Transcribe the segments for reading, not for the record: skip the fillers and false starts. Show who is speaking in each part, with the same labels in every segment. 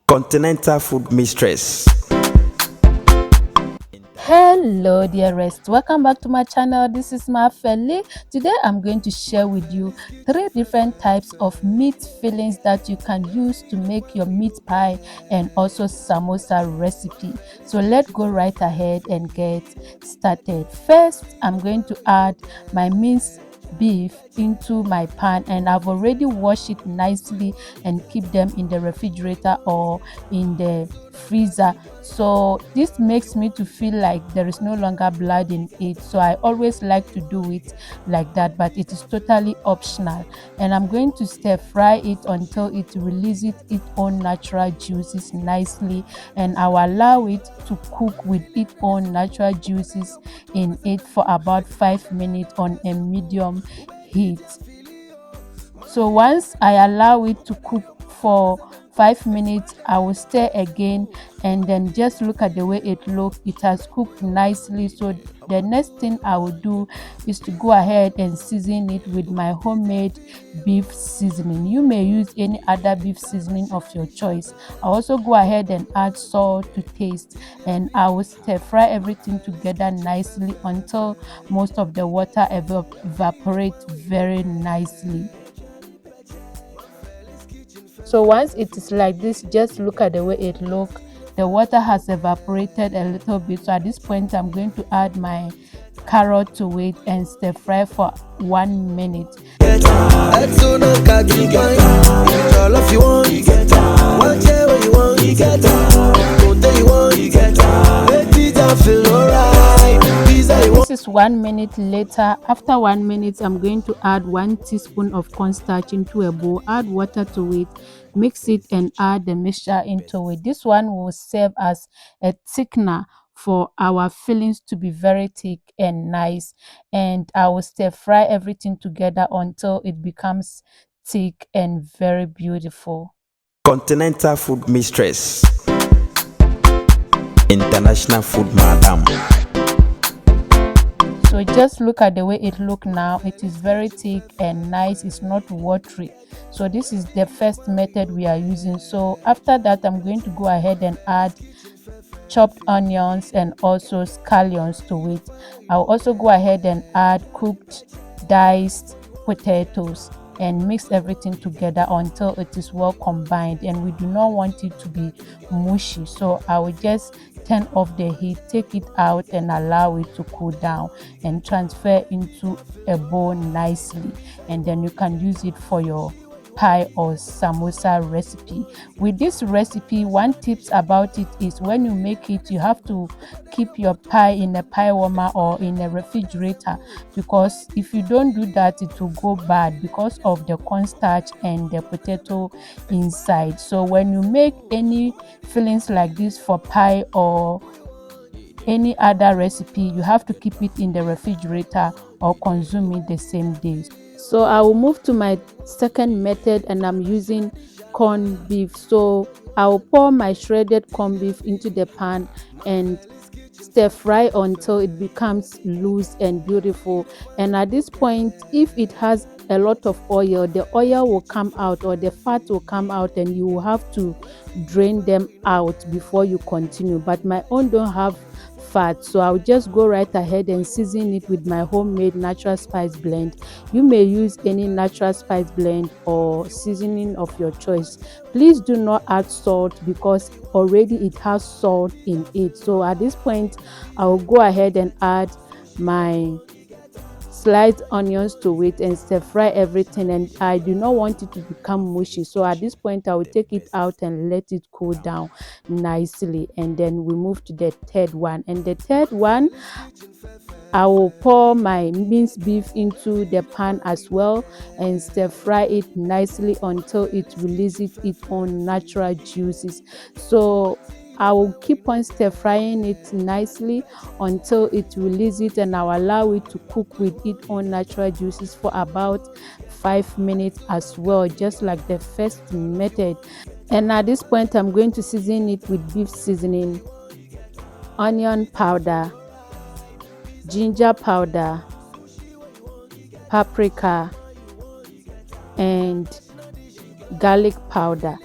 Speaker 1: Continental food mistress.
Speaker 2: Hello dearest, welcome back to my channel. This is Maafeli. Today I'm going to share with you 3 different types of meat fillings that you can use to make your meat pie and also samosa recipe. So let's go right ahead and get started. First, I'm going to add my minced beef into my pan, and I've already washed it nicely and keep them in the refrigerator or in the freezer. So this makes me to feel like there is no longer blood in it, so I always like to do it like that, but it is totally optional. And I'm going to stir fry it until it releases its own natural juices nicely, and I'll allow it to cook with its own natural juices in it for about 5 minutes on a medium heat. So once I allow it to cook for 5 minutes, I will stir again, and then just look at the way it looks. It has cooked nicely. So the next thing I will do is to go ahead and season it with my homemade beef seasoning. You may use any other beef seasoning of your choice. I also go ahead and add salt to taste, and I will stir fry everything together nicely until most of the water evaporates very nicely. So once it is like this, just look at the way it looks. The water has evaporated a little bit, so at this point I'm going to add my carrot to it and stir fry for 1 minute. This is 1 minute later. After 1 minute, I'm going to add 1 teaspoon of cornstarch into a bowl, add water to it, mix it, and add the mixture into it. This one will serve as a thickener for our fillings to be very thick and nice, and I will stir fry everything together until it becomes thick and very beautiful.
Speaker 1: Continental food mistress. International food madam.
Speaker 2: So just look at the way it look now. It is very thick and nice. It's not watery. So this is the first method we are using. So after that, I'm going to go ahead and add chopped onions and also scallions to it. I'll also go ahead and add cooked diced potatoes and mix everything together until it is well combined, and we do not want it to be mushy. So I will just turn off the heat, take it out, and allow it to cool down and transfer into a bowl nicely, and then you can use it for your pie or samosa recipe. With this recipe, one tips about it is when you make it, you have to keep your pie in a pie warmer or in a refrigerator, because if you don't do that, it will go bad because of the cornstarch and the potato inside. So when you make any fillings like this for pie or any other recipe, you have to keep it in the refrigerator or consume it the same day. So I will move to my second method, and I'm using corned beef. So I will pour my shredded corned beef into the pan and stir fry until it becomes loose and beautiful. And at this point, if it has a lot of oil, the oil will come out or the fat will come out, and you will have to drain them out before you continue. But my own don't have fat, so I'll just go right ahead and season it with my homemade natural spice blend. You may use any natural spice blend or seasoning of your choice. Please do not add salt because already it has salt in it. So at this point, I'll go ahead and add my sliced onions to it and stir fry everything, and I do not want it to become mushy. So at this point, I will take it out and let it cool down nicely, and then we move to the third one. And the third one, I will pour my minced beef into the pan as well and stir fry it nicely until it releases its own natural juices. So I will keep on stir frying it nicely until it releases, and I'll allow it to cook with its own natural juices for about 5 minutes as well, just like the first method. And at this point, I'm going to season it with beef seasoning, onion powder, ginger powder, paprika, and garlic powder.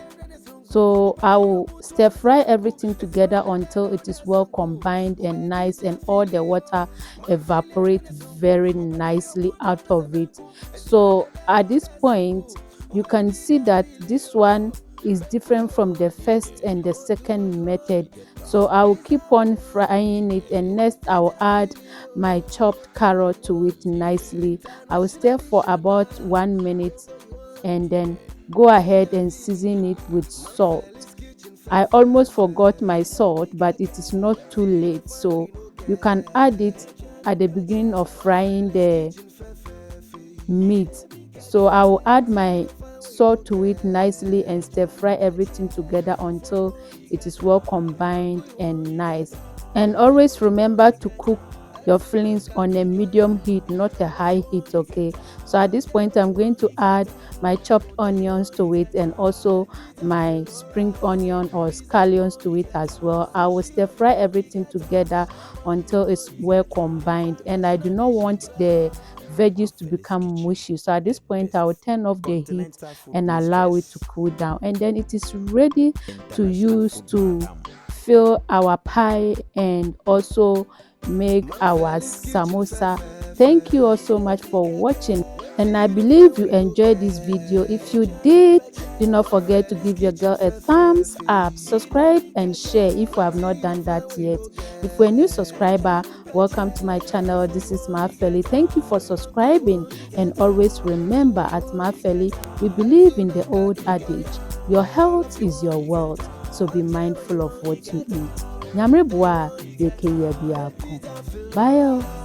Speaker 2: So I will stir fry everything together until it is well combined and nice, and all the water evaporate very nicely out of it. So at this point, you can see that this one is different from the first and the second method. So I will keep on frying it, and next I will add my chopped carrot to it nicely. I will stir for about 1 minute and then go ahead and season it with salt. I almost forgot my salt, but it is not too late, so you can add it at the beginning of frying the meat. So I will add my salt to it nicely and stir fry everything together until it is well combined and nice. And always remember to cook your fillings on a medium heat, not a high heat, okay? So at this point, I'm going to add my chopped onions to it, and also my spring onion or scallions to it as well. I will stir fry everything together until it's well combined, and I do not want the veggies to become mushy. So at this point, I will turn off the heat
Speaker 1: Continental food
Speaker 2: and allow it to
Speaker 1: mistress.
Speaker 2: cool down, and then it is ready to
Speaker 1: International
Speaker 2: use
Speaker 1: food
Speaker 2: to
Speaker 1: madam.
Speaker 2: fill our pie and also make our samosa. Thank you all so much for watching, and I believe you enjoyed this video. If you did, do not forget to give your girl a thumbs up, subscribe and share if you have not done that yet. If you're a new subscriber, welcome to my channel. This is Maafeli. Thank you for subscribing, and always remember, at Maafeli we believe in the old adage, your health is your wealth, so be mindful of what you eat. Nyamre boa, yeke ye biako. Bye.